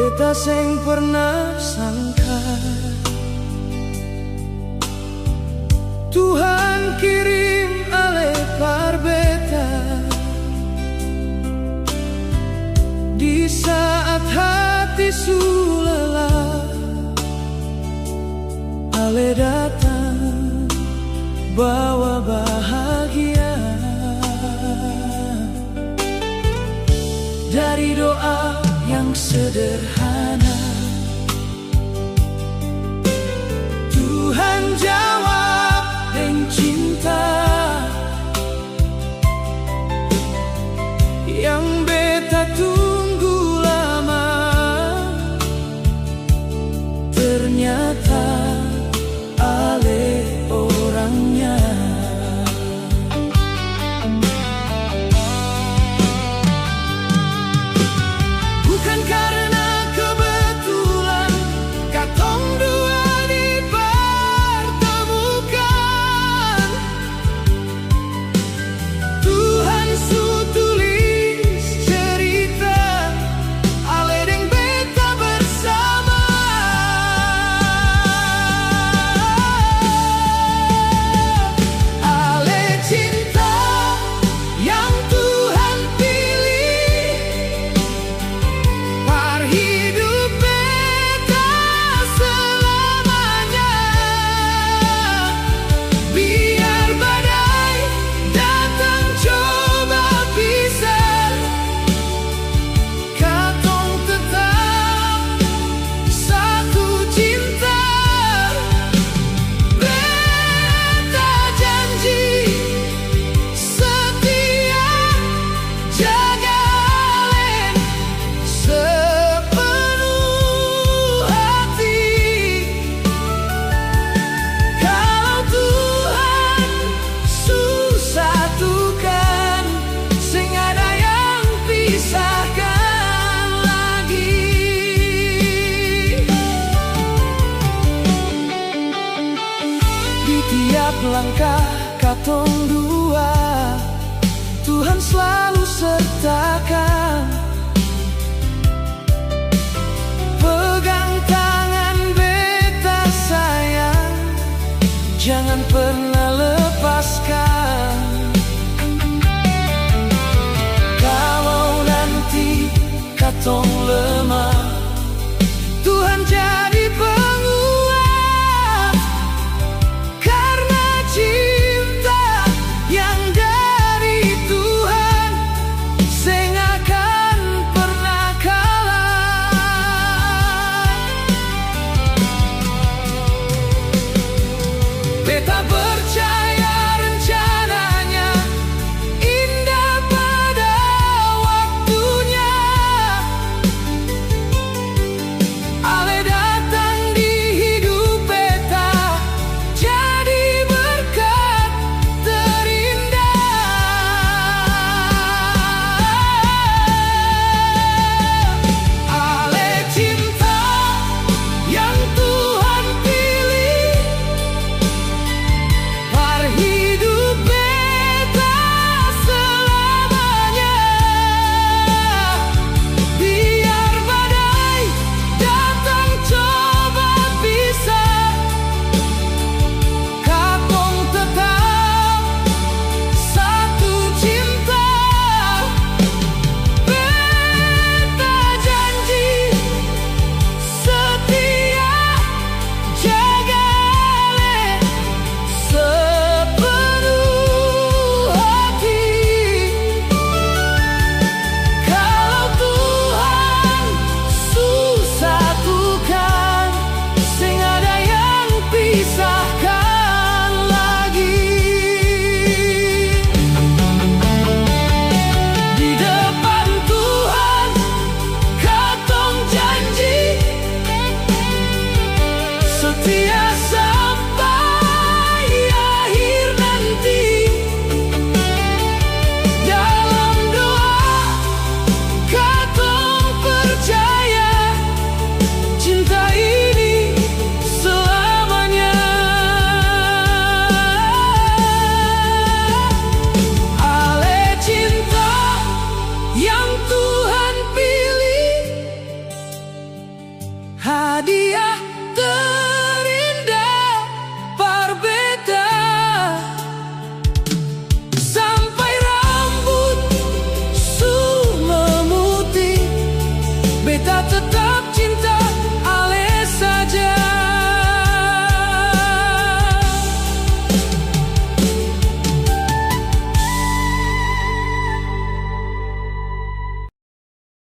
beta sing pernah sangka Tuhan kirim ale par beta di saat hati su lelah. Ale datang bawa bahagia dari doa yang sederhana. Tuhan jawab dengan cinta yang beta tunggu lama. Ternyata ale orangnya. Bukan karena kebetulan katong dua dipertemukan. Tuhan su tulis cerita ale deng beta bersama. Ale cinta yang Tuhan pilih par hidup beta selamanya. Biar badai datang coba pisah, katong tetap satu cinta. Beta janji setia jaga ale sepenuh hati. Kalau Tuhan susatukan, sing ada yang pisahkan lagi. Di tiap langkah katong dua, Tuhan selalu sertakan. Pegang tangan beta sayang, jangan pernah lepaskan. Kalau nanti katong lemah,